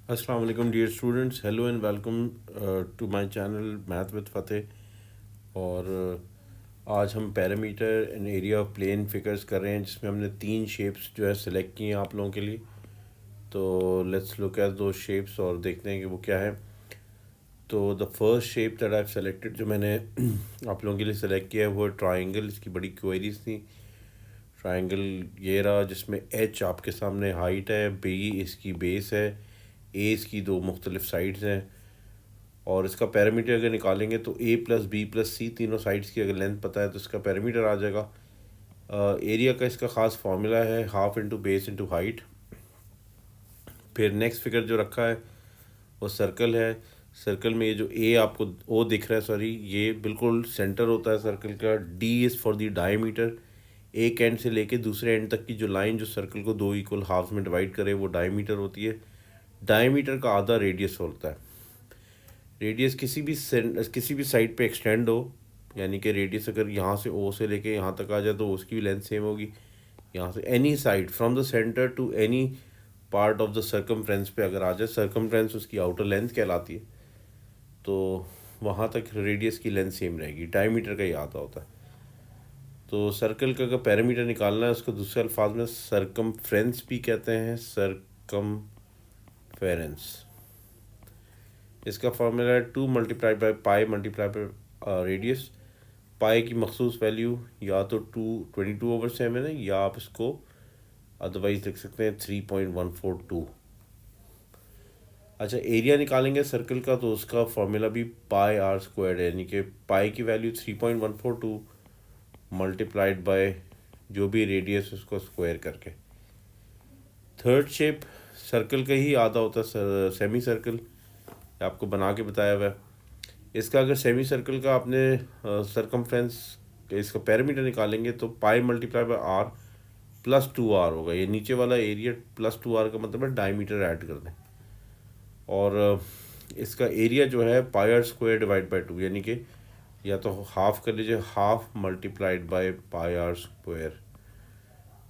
अस्सलाम वालेकुम dear students, hello and welcome to my channel math with Fateh. और आज हम perimeter and area of plane figures कर रहे हैं, जिसमें हमने 3 शेप्स जो है सिलेक्ट किए हैं आप लोगों के लिए। तो लेट्स लुक एट दो शेप्स और देखते हैं कि वो क्या है। तो the first shape that I have selected, जो मैंने आप लोगों के लिए सेलेक्ट किया है, वो ट्राइंगल। इसकी बड़ी क्वेरीज थी। ट्राइंगल ये रहा, जिसमें एच आपके सामने हाइट है, बी इसकी बेस है, ए इसकी दो मुख्तलिफ साइड्स हैं। और इसका पैरामीटर अगर निकालेंगे तो ए प्लस बी प्लस सी, तीनों साइड्स की अगर लेंथ पता है तो इसका पैरामीटर आ जाएगा। एरिया का इसका ख़ास फार्मूला है half into base into height. फिर नेक्स्ट फिगर जो रखा है वो सर्कल है। सर्कल में ये जो ए आपको ओ दिख रहा है, सॉरी, ये बिल्कुल सेंटर होता है सर्कल का। D is for the diameter. एक एंड से लेके दूसरे एंड तक की जो लाइन जो सर्कल को दो इक्वल हाफ में डिवाइड करे, वो डायमीटर होती है। डायमीटर का आधा रेडियस होता है। रेडियस किसी भी साइड पे एक्सटेंड हो, यानी कि रेडियस अगर यहाँ से ओ से लेके यहाँ तक आ जाए तो उसकी भी लेंथ सेम होगी। यहाँ से any side from the centre to any part of the circumference पे अगर आ जाए, सर्कमफ्रेंस उसकी आउटर लेंथ कहलाती है, तो वहाँ तक रेडियस की लेंथ सेम रहेगी। डायमीटर का ही आता होता है। तो सर्कल का अगर पैरामीटर निकालना है, उसको दूसरे अल्फाज में सर्कमफ्रेंस भी कहते हैं, सर्कमफेरेंस। इसका फार्मूला है 2 multiply by pi multiply by radius. Pi की मखसूस वैल्यू या तो 22/7 है, या आप इसको अदरवाइज लिख सकते हैं 3.142। अच्छा, एरिया निकालेंगे सर्कल का, तो उसका फार्मूला भी पाई आर स्क्वायर्ड है, यानी कि पाई की वैल्यू 3.142 मल्टीप्लाइड बाय जो भी रेडियस उसको स्क्वायर करके। थर्ड शेप सर्कल का ही आधा होता है, सेमी सर्कल, आपको बना के बताया हुआ है। इसका अगर सेमी सर्कल का आपने सरकमफ्रेंस इसका पैरामीटर निकालेंगे तो pi multiply by r plus 2r होगा। ये नीचे वाला एरिया प्लस 2r का मतलब है डायमीटर ऐड कर दें। और इसका एरिया जो है pi r square divide by 2, यानी कि या तो हाफ कर लीजिए, half multiplied by pi r square,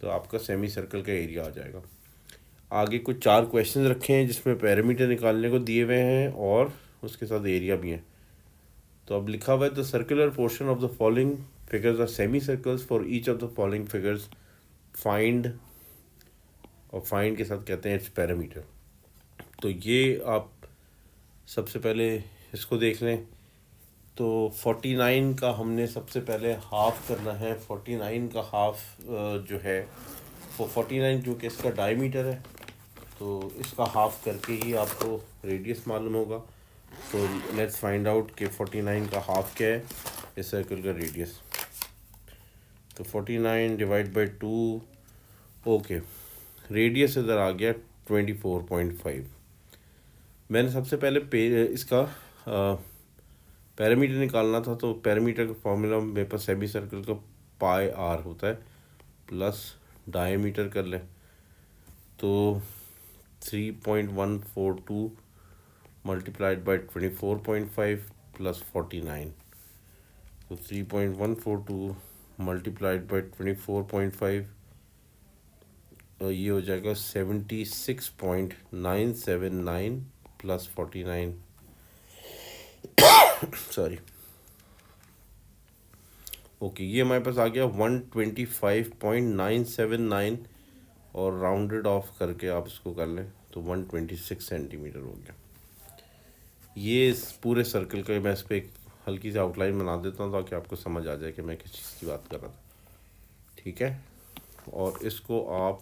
तो आपका सेमी सर्कल का एरिया आ जाएगा। आगे कुछ 4 क्वेश्चन रखे हैं जिसमें पैरामीटर निकालने को दिए हुए हैं और उसके साथ एरिया भी है। तो अब लिखा हुआ है the circular portion of the following figures are semicircles for each of the following figures find, और फाइंड के साथ कहते हैं इट्स पैरामीटर। तो ये आप सबसे पहले इसको देख लें। तो 49 का हमने सबसे पहले हाफ करना है। 49 का हाफ जो है वो 49, क्योंकि इसका डायमीटर है तो इसका हाफ करके ही आपको रेडियस मालूम होगा। तो लेट्स फाइंड आउट कि 49 का हाफ क्या है इस सर्कल का रेडियस। तो 49 डिवाइड बाई 2, ओके, रेडियस इधर आ गया 24.5। मैंने सबसे पहले इसका पैरामीटर निकालना था, तो पैरामीटर का फॉर्मूला मेरे पास सेमी सर्कल का पाई आर होता है, प्लस डायमीटर कर लें तो 3.142 मल्टीप्लाइड बाई 24.5 प्लस 49। तो 3.142 मल्टीप्लाइड बाई 24.5, तो ये हो जाएगा 76.979 प्लस 49, सॉरी, ओके, ये हमारे पास आ गया 125.979, और राउंडेड ऑफ करके आप इसको कर लें तो 126 सेंटीमीटर हो गया। ये इस पूरे सर्कल का मैं इस पर एक हल्की सी आउटलाइन बना देता हूँ ताकि आपको समझ आ जाए कि मैं किस चीज़ की बात कर रहा था। ठीक है, और इसको आप,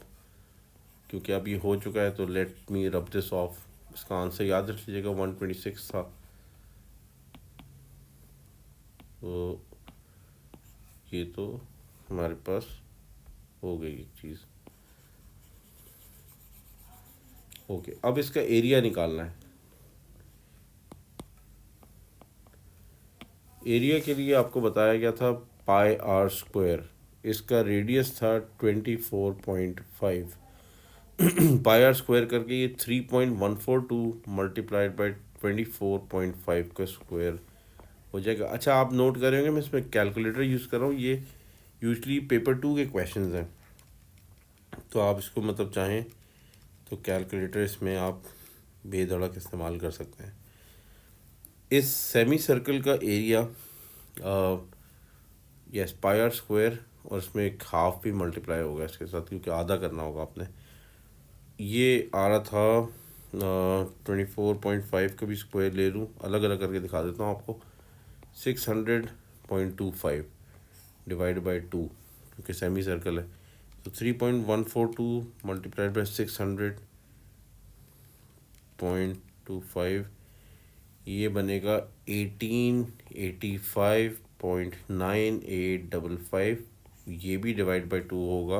क्योंकि अब ये हो चुका है, तो let me rub this of. इसका आंसर याद रख लीजिएगा 126 था। तो ये तो हमारे पास हो गई एक चीज़। ओके, अब इसका एरिया निकालना है। एरिया के लिए आपको बताया गया था पाई आर स्क्वायर। इसका रेडियस था 24.5। पाई आर स्क्वायर करके ये 3.142 मल्टीप्लाइड बाई 24.5 का स्क्वायर हो जाएगा। अच्छा, आप नोट करेंगे मैं इसमें कैलकुलेटर यूज़ कर रहा हूँ। ये यूजली पेपर 2 के क्वेश्चंस हैं, तो आप इसको मतलब चाहें तो कैलकुलेटर इसमें आप बेधड़क इस्तेमाल कर सकते हैं। इस सेमी सर्कल का area is pi r square, और इसमें एक हाफ भी मल्टीप्लाई होगा इसके साथ, क्योंकि आधा करना होगा आपने। ये आ रहा था 24.5 का भी स्क्वायर ले लूँ, अलग अलग करके दिखा देता हूँ आपको। 600.25 डिवाइड बाई 2, क्योंकि सेमी सर्कल है, तो 3.142 मल्टीप्लाइड बाई 600.25, ये बनेगा 1885.9855। ये भी डिवाइड बाई 2 होगा,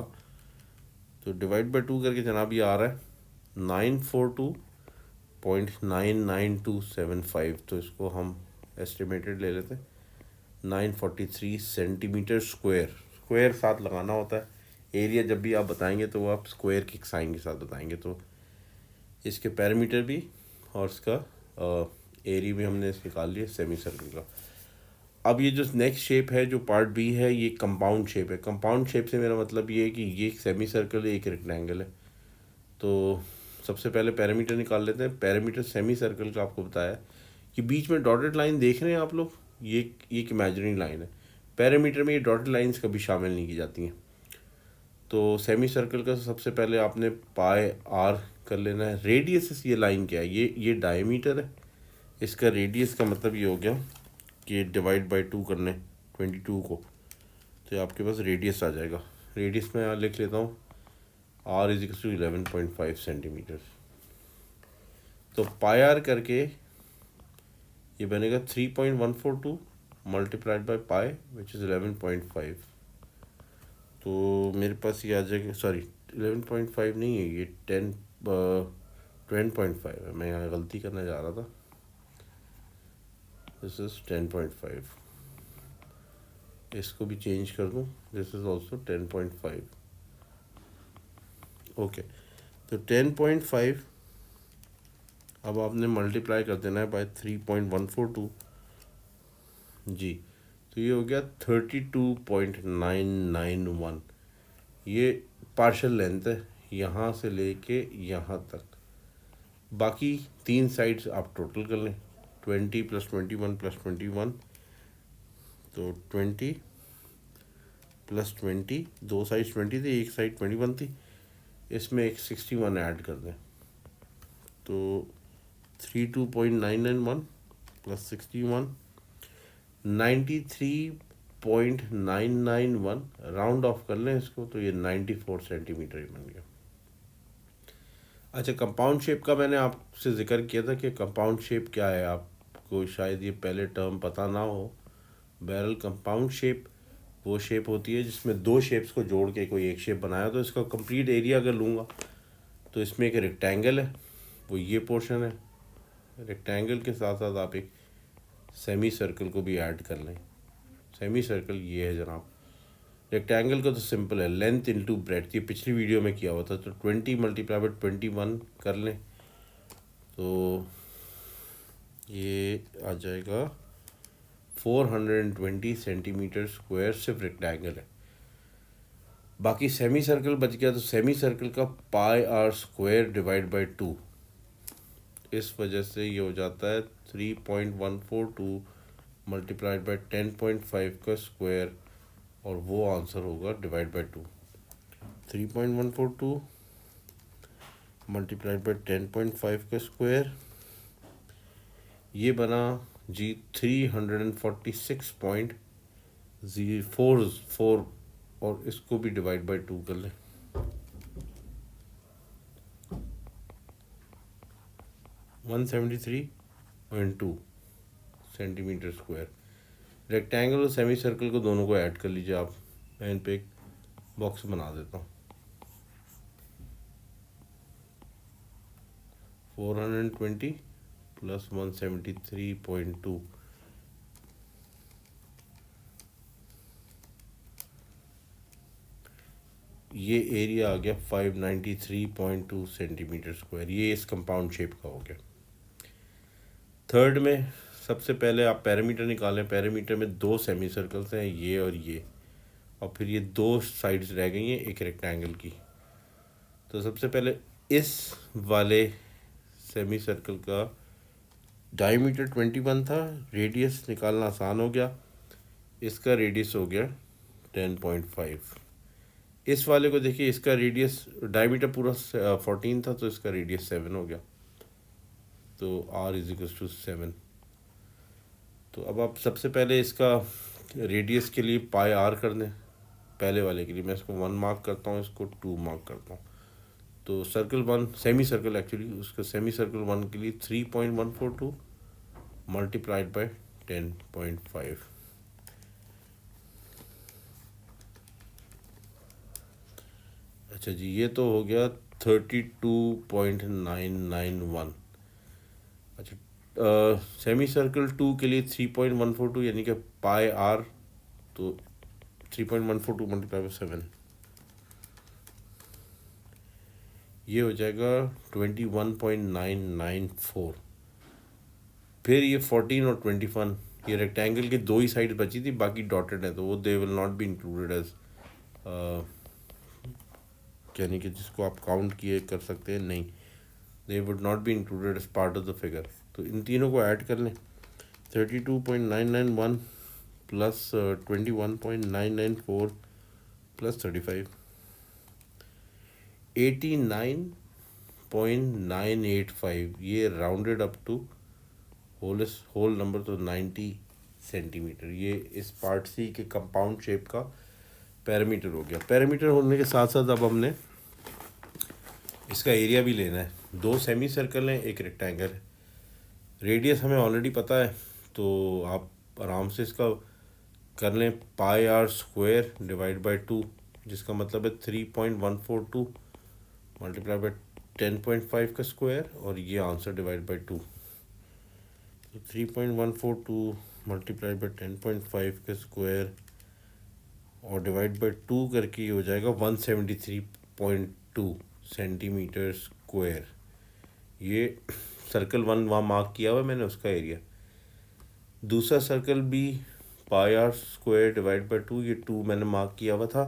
तो डिवाइड बाई 2 करके जनाब ये आ रहा है 942.99275। तो इसको हम एस्टिमेटेड ले लेते हैं 943 सेंटीमीटर स्क्वायर। स्क्वायर साथ लगाना होता है, एरिया जब भी आप बताएंगे तो आप स्क्वायर के साइन के साथ बताएंगे। तो इसके पैरामीटर भी और इसका एरिया भी हमने निकाल लिया सेमी सर्कल का। अब ये जो नेक्स्ट शेप है, जो पार्ट बी है, ये कंपाउंड शेप है। कंपाउंड शेप से मेरा मतलब ये है कि ये एक सेमी सर्कल है, एक रेक्टेंगल है। तो सबसे पहले पैरामीटर निकाल लेते हैं। पैरामीटर सेमी सर्कल का आपको बताया कि बीच में डॉटेड लाइन देख रहे हैं आप लोग, ये एक इमेजिनरी लाइन है। पैरामीटर में ये डॉटेड लाइंस कभी शामिल नहीं की जाती हैं। तो सेमी सर्कल का सबसे पहले आपने पाई आर कर लेना है। रेडियस ये लाइन क्या है, ये डायमीटर है, इसका रेडियस का मतलब ये हो गया कि डिवाइड बाई 2 करने 22 को, तो आपके पास रेडियस आ जाएगा। रेडियस में यहाँ लिख लेता हूँ r is equal to 11.5 centimetre. तो पाई आर करके ये बनेगा 3.142 multiplied by pi which is 11.5। तो मेरे पास ये आ जाएगा, सॉरी 11.5 नहीं है, ये 10.5 है। मैं यहाँ गलती करने जा रहा था, दिस इज़ 10.5। इसको भी चेंज कर दूँ, दिस इज़ ऑल्सो 10.5। ओके, तो 10.5 अब आपने मल्टीप्लाई कर देना है बाय 3.142 जी, तो ये हो गया 32.991। ये पार्शल लेंथ है यहाँ से लेके यहाँ तक। बाकी 3 साइड्स आप टोटल कर लें, 20 + 21 + 21, तो 20 + 20, 2 साइड्स 20 थी, एक साइड 21 थी, इसमें एक 61 ऐड कर दें, तो 32.991 + 61 93.991, राउंड ऑफ कर लें इसको, तो ये 94 सेंटीमीटर ही बन गया। अच्छा, कंपाउंड शेप का मैंने आपसे जिक्र किया था कि कंपाउंड शेप क्या है, आपको शायद ये पहले टर्म पता ना हो। बहरहाल कंपाउंड शेप वो शेप होती है जिसमें 2 शेप्स को जोड़ के कोई एक शेप बनाया। तो इसका कंप्लीट एरिया अगर लूँगा तो इसमें एक रेक्टेंगल है, वो ये पोर्शन है। रेक्टेंगल के साथ साथ आप एक सेमी सर्कल को भी ऐड कर लें। सेमी सर्कल ये है जनाब। रेक्टेंगल का तो सिंपल है, लेंथ इंटू ब्रेड्थ, ये पिछली वीडियो में किया हुआ था। तो 20 × 21 कर लें, तो ये आ जाएगा 420 सेंटीमीटर स्क्वायर, सिर्फ रेक्टेंगल है। बाकी सेमी सर्कल बच गया, तो सेमी सर्कल का पाई आर स्क्वायर डिवाइड बाई 2, इस वजह से ये हो जाता है 3.142 मल्टीप्लाइड बाई 10.5 का स्क्वायर, और वो आंसर होगा डिवाइड बाई 2। 3.142 मल्टीप्लाइड बाई 10.5 का स्क्वायर, ये बना जी 346.044, और इसको भी डिवाइड बाई 2 कर लें, 173.2 सेंटीमीटर स्क्वायर। रेक्टेंगल और सेमी सर्कल को दोनों को ऐड कर लीजिए आप। मैं इन पे एक बॉक्स बना देता हूँ। 420 + 173.2, ये एरिया आ गया 593.2 सेंटीमीटर स्क्वायर। ये इस कंपाउंड शेप का हो गया। थर्ड में सबसे पहले आप पैरामीटर निकालें। पैरामीटर में 2 सेमी सर्कल्स हैं, ये और ये, और फिर ये 2 साइड्स रह गई हैं एक रेक्टेंगल की। तो सबसे पहले इस वाले सेमी सर्कल का डायमीटर 21 था, रेडियस निकालना आसान हो गया, इसका रेडियस हो गया 10.5। इस वाले को देखिए, इसका रेडियस डायमीटर पूरा 14 था तो इसका रेडियस 7 हो गया, तो r इज इक्वल टू 7। तो अब आप सबसे पहले इसका रेडियस के लिए पाई r कर दें। पहले वाले के लिए मैं इसको 1 मार्क करता हूँ, इसको 2 मार्क करता हूँ। तो सर्कल 1 सेमी सर्कल एक्चुअली, उसका सेमी सर्कल 1 के लिए 3.142 मल्टीप्लाइड बाय 10.5। अच्छा जी, ये तो हो गया 32.991। अच्छा, सेमी सर्कल 2 के लिए 3.142 यानी कि पाई r, तो 3.142 मल्टीप्लाई बाय 7, ये हो जाएगा 21.994। फिर ये 14 और 21, ये रेक्टेंगल के दो ही साइड बची थी, बाकी डॉटेड है, तो वो they will not be included as, यानी कि जिसको आप काउंट किए कर सकते हैं, नहीं, they would not be included as part of the figure. तो इन तीनों को ऐड कर लें, 32.991 प्लस 21.994 प्लस 35, 89.985, ये rounded up to whole number, तो 90 सेंटीमीटर। ये इस पार्ट सी के कंपाउंड शेप का पैरामीटर हो गया। पैरामीटर होने के साथ साथ अब हमने इसका एरिया भी लेना है। दो सेमी सर्कल हैं, एक रेक्टेंगल है, रेडियस हमें ऑलरेडी पता है, तो आप आराम से इसका कर लें पाई r स्क्वायर डिवाइड बाय 2, जिसका मतलब है 3.142 मल्टीप्लाई बाय 10.5 का स्क्वायर, और ये आंसर डिवाइड बाय 2। तो 3.142 मल्टीप्लाई बाय 10.5 का स्क्वायर और डिवाइड बाय 2 करके ये हो जाएगा 173.2 सेंटीमीटर स्क्वायर। ये सर्कल 1 वहाँ मार्क किया हुआ है मैंने, उसका एरिया। दूसरा सर्कल भी पाई r स्क्वायर डिवाइड बाय 2, ये 2 मैंने मार्क किया हुआ था,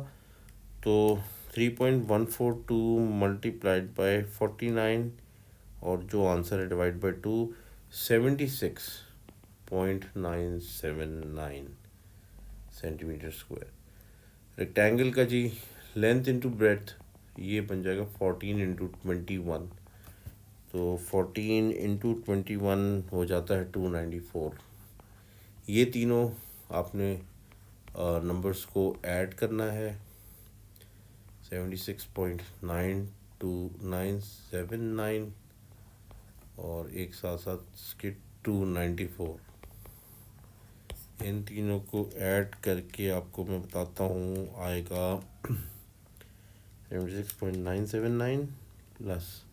तो 3.142 मल्टीप्लाइड बाय 49, और जो आंसर है divide by 2, 76.979 centimetre square. Rectangle का जी लेंथ इंटू ब्रेथ, ये बन जाएगा 14 इंटू 21, तो 14 इंटू 21 हो जाता है 294। ये तीनों आपने नंबर्स को ऐड करना है, 76.92979 और एक साथ साथ इसके 294। इन तीनों को ऐड करके आपको मैं बताता हूँ, आएगा 76.979 प्लस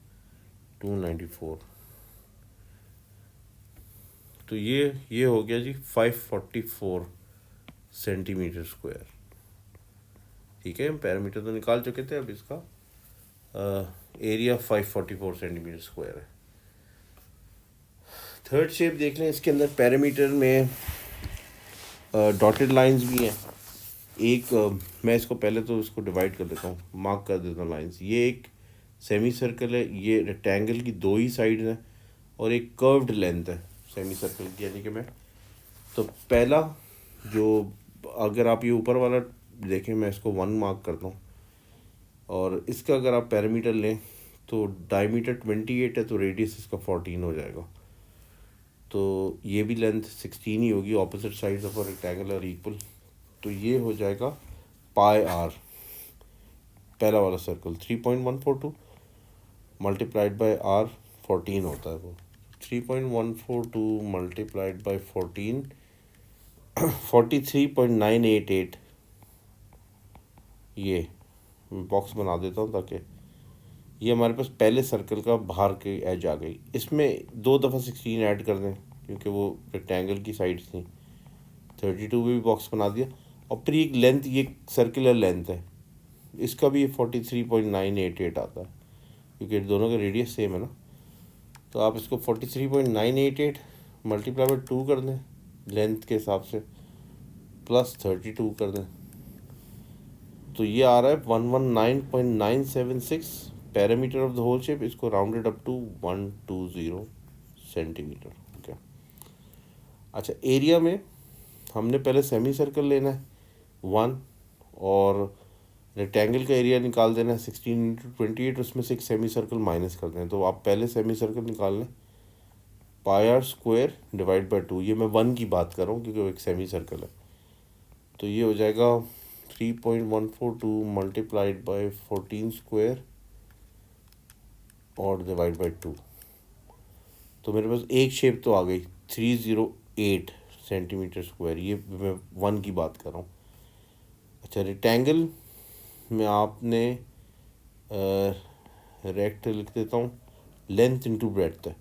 294, तो ये हो गया जी 544 सेंटीमीटर स्क्वायर। ठीक है, हम पैरामीटर तो निकाल चुके थे, अब इसका एरिया 544 सेंटीमीटर स्क्वायर है। थर्ड शेप देख लें, इसके अंदर पैरामीटर में डॉटेड लाइंस भी हैं। एक मैं इसको पहले तो इसको डिवाइड कर देता हूँ, मार्क कर देता हूँ लाइंस। ये एक सेमी सर्कल है, ये रेक्टेंगल की दो ही साइड हैं, और एक कर्व्ड लेंथ है सेमी सर्कल की, यानी कि मैं तो पहला जो, अगर आप ये ऊपर वाला देखें, मैं इसको 1 मार्क करता हूँ, और इसका अगर आप पैरामीटर लें तो डायमीटर 28 है, तो रेडियस इसका 14 हो जाएगा, तो ये भी लेंथ 16 ही होगी। Opposite sides of a rectangle are equal, तो ये हो जाएगा पाई r, पहला वाला सर्कल 3.142 मल्टीप्लाइड बाय r 14 होता है, वो 3.142 मल्टीप्लाइड बाय 14 43.988। ये बॉक्स बना देता हूँ ताकि ये हमारे पास पहले सर्कल का बाहर की एज आ गई। इसमें 2 दफ़ा 16 ऐड कर दें क्योंकि वो रेक्टेंगल की साइड्स थी। 32 भी बॉक्स बना दिया, और फिर एक लेंथ, ये सर्कुलर लेंथ है, इसका भी 43.988 आता है क्योंकि दोनों का रेडियस सेम है ना। तो आप इसको 43.988 मल्टीप्लाई बाय 2 कर दें लेंथ के हिसाब से, प्लस 32 कर दें, तो ये आ रहा है 119.976 parameter of the whole shape, इसको rounded up to 120 centimetre. Okay, अच्छा एरिया में हमने पहले सेमी सर्कल लेना है 1, और रेक्टेंगल का एरिया निकाल देना है 16 × 28, उसमें से एक सेमी सर्कल माइनस कर दें। तो आप पहले सेमी सर्कल निकाल लें, पाई आर स्क्वायर डिवाइड बाई 2, ये मैं 1 की बात कर रहा हूँ क्योंकि वो एक सेमी सर्कल है। तो ये हो जाएगा 3.142 मल्टीप्लाइड बाई 14 स्क्वायर और डिवाइड बाई 2। तो मेरे पास एक शेप तो आ गई 308 सेंटीमीटर स्क्वायर, ये मैं 1 की बात कर रहा हूँ। अच्छा रेक्टेंगल में आपने रेक्ट लिख देता हूँ, लेंथ इंटू ब्रेड्थ है,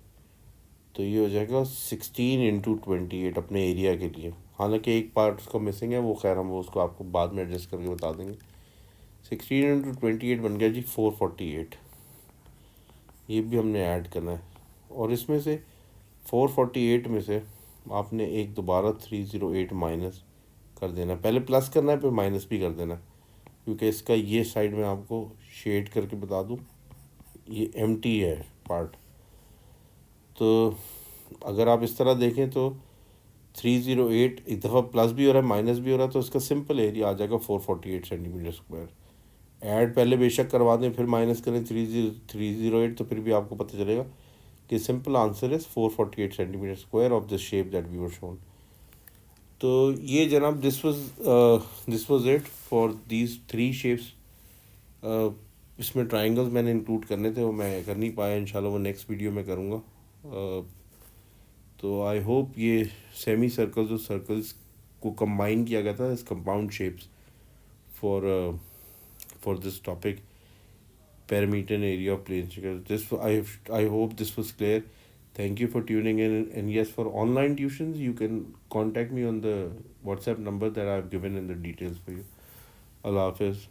तो ये हो जाएगा 16 × 28 अपने एरिया के लिए। हालांकि एक पार्ट उसका मिसिंग है, वो खैर हम वो उसको आपको बाद में एडजस्ट करके बता देंगे। 16 × 28 बन गया जी 448, ये भी हमने ऐड करना है। और इसमें से 448 में से आपने एक दोबारा 308 माइनस कर देना, पहले प्लस करना है फिर माइनस भी कर देना, क्योंकि इसका ये साइड में आपको शेड करके बता दूँ, ये एम्प्टी है पार्ट। तो अगर आप इस तरह देखें तो 308 एक दफ़ा प्लस भी हो रहा है माइनस भी हो रहा है, तो इसका सिंपल एरिया आ जाएगा 448 सेंटीमीटर स्क्वायर। ऐड पहले बेशक करवा दें फिर माइनस करें 308, तो फिर भी आपको पता चलेगा कि simple answer is 448 centimetre square of the shape that we were shown. तो ये जनाब this was it for these 3 shapes. इसमें ट्राइंगल्स मैंने इंक्लूड करने थे, वो मैं कर नहीं पाया, इंशाल्लाह वो नेक्स्ट वीडियो में करूँगा। तो आई होप ये सेमी सर्कल्स और सर्कल्स को कंबाइन किया गया था इस compound shapes for this topic, perimeter and area of planes. This I hope this was clear. Thank you for tuning in, and yes, for online tuitions you can contact me on the WhatsApp number that I've given in the details for you. Allah Hafiz.